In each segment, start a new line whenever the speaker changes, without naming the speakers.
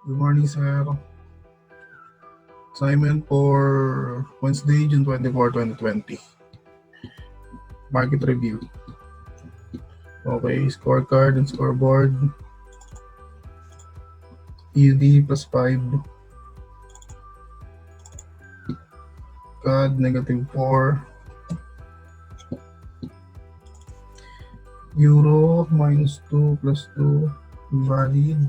Good morning, sir. Assignment for Wednesday, June 24, 2020. Market review. Okay, scorecard and scoreboard. EUD plus 5. CAD negative 4. Euro minus 2 plus 2. Invalid.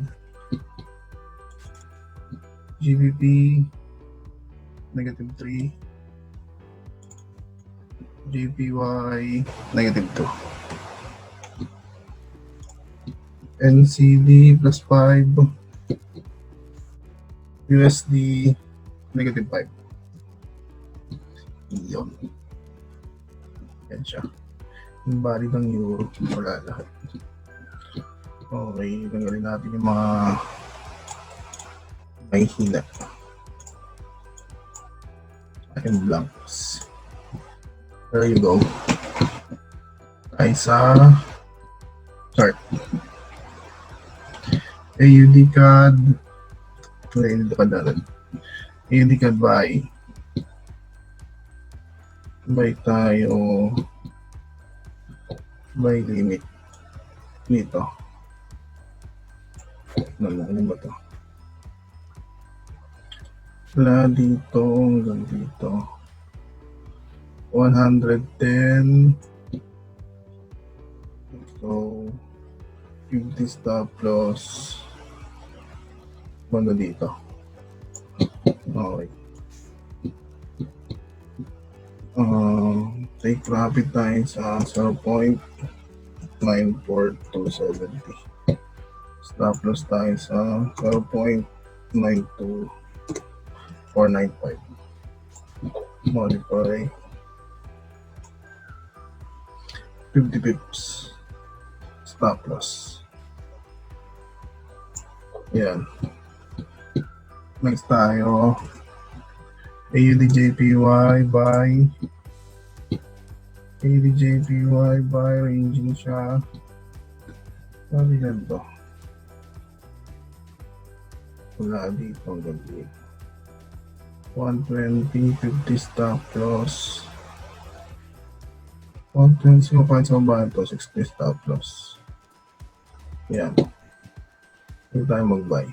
GBP negative 3. JPY negative 2. NCD plus 5. USD negative 5. Yun. Yan siya. Invalid ang euro. Wala lahat. Okay, tanggalin natin yung mga may hila. And blanks. There you go. Ay sa chart. AUD CAD. AUD CAD natin. AUD CAD buy. Buy tayo. Buy limit. Dito. Ano ba ito? Wala dito. Hanggang dito. 110. So, 50 stop loss. Banda dito. Okay. Take profit tayo sa 0.94270. Stop loss tayo sa 0.92495. Modify 50 pips. Stop loss. Yan. Next tayo. AUDJPY buy. AUDJPY buy. Ranging siya. Sabi ganito. Wala dito ang gabi. 120, 50 stop loss. 120, kahit sa ba ito, 60 stop loss. Yan. Hindi tayo mag-buy.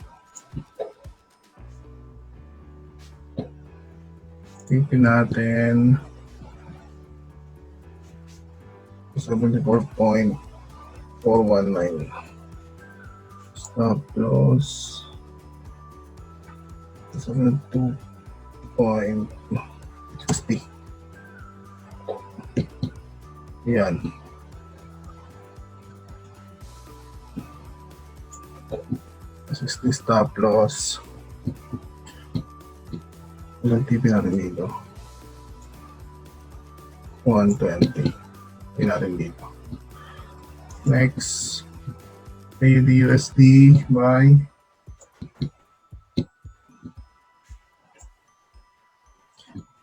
Tipin natin 74.419. Stop loss 72.60. Yan. $60 stop loss. Ilang tipin natin dito? 120. Tipin natin dito. Next, AUD USD buy.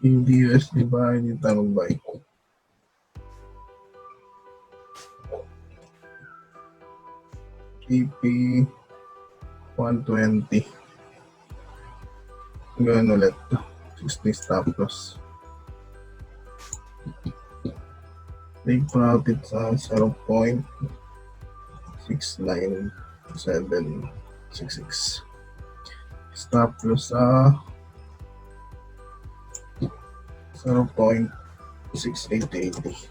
AUD USD buy. Dito tayo mag-buy. TP 120. Ganun ulit. 60 stop loss. Take profit sa 0.69766. Stop loss sa 0.6880.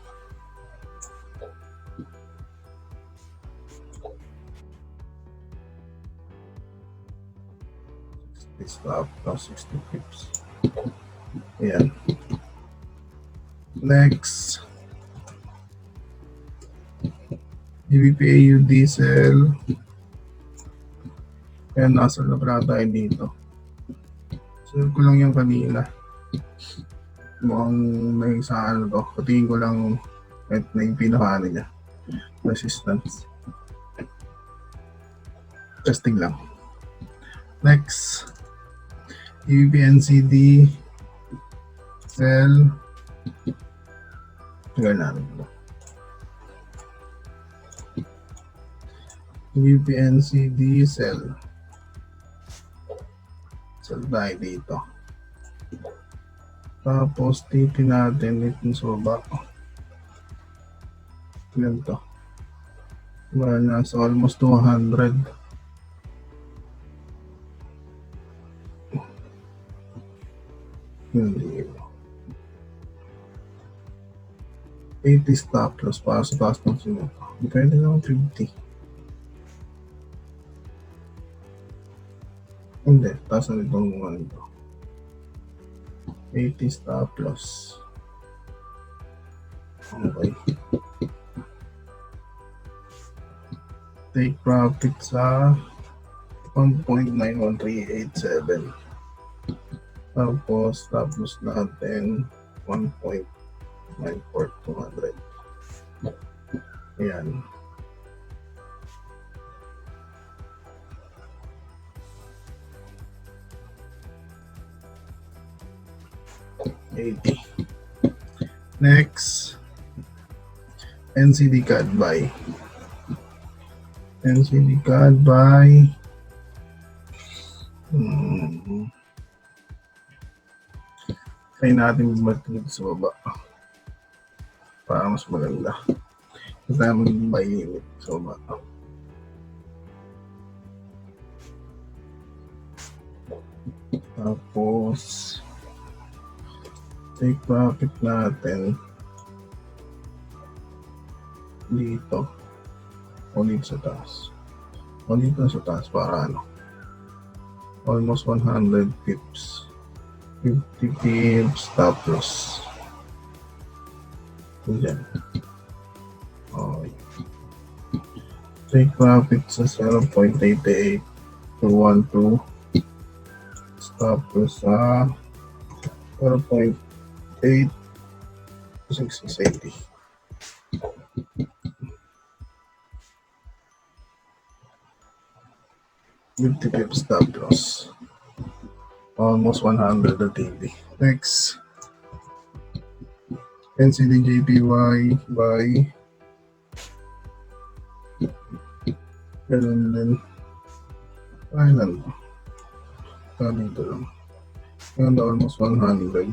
Stop loss 60 pips. Ayan. Next, GBP AUD sell. Ayan, nasa na pala tayo dito. Sell ko lang yung kanina. Mukhang may sa ano to. Patingin ko lang at na yung pinakaano niya. Resistance. Testing lang. Next, UPNCD sell. Tingnan natin ito. UPNCD sell. Sell tayo dito. Tapos TP natin itong soba. Ilan to? Well, nasa almost 200. Hindi. 80 stop loss para sa taas ng sinuto. Depende lang 50. Hindi, taas na itong mga ito. 80 stop loss. Okay. Take profit sa 1.91387. Tapos stop loss natin 1.94200. Ayan. Next, NCD CAD buy. NCD CAD buy. Try natin mag-click sa baba para mas maganda. Kasi tayo mag-buy limit sa baba. Tapos take profit natin dito o dito sa taas. O dito sa taas para ano? Almost 100 pips. 50 pips stop loss. Diyan. Okay. Take profit sa 0.88 to 12. Stop loss sa 0.8 to 6680. Pips stop loss. Almost 100 the TV. Next, NCDJPY by ganun din. Island. Dito lang. Yan almost 100.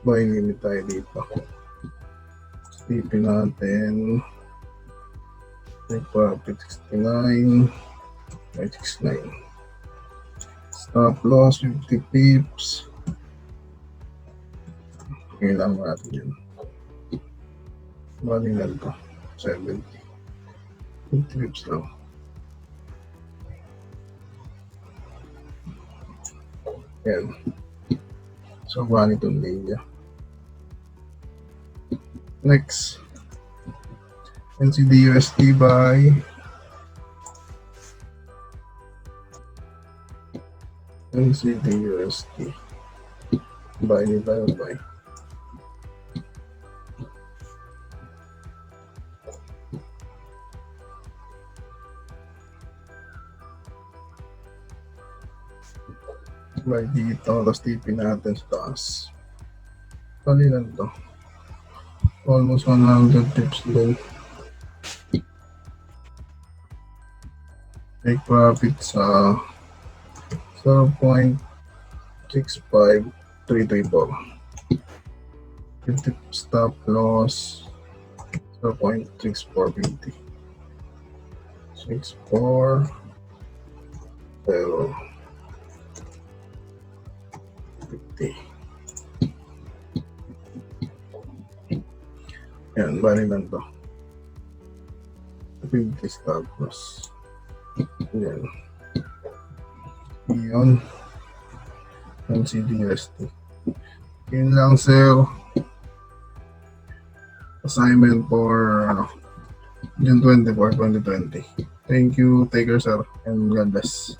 Buy limit tayo dito. Tipin natin. Take profit 69. 69. Stop loss 50 pips. Kailangan natin yun. Bali lang ito. 70. 50 pips lang. Yan. So, bali itong linya. Next. NCDUSD by NCDUSD. Buy nila yung buy. Buy dito. Tapos tipin natin sa taas. Bali lang ito. Almost 100 tips din. Take profit sa 0.65334. 50 stop loss 0.6450. 64 0 50. Yan, bali lang to. 50 stop loss. Yan. Yun. NCDUSD. Yun lang, sir. Assignment for June 24, 2020. Thank you. Take care, sir. And God bless.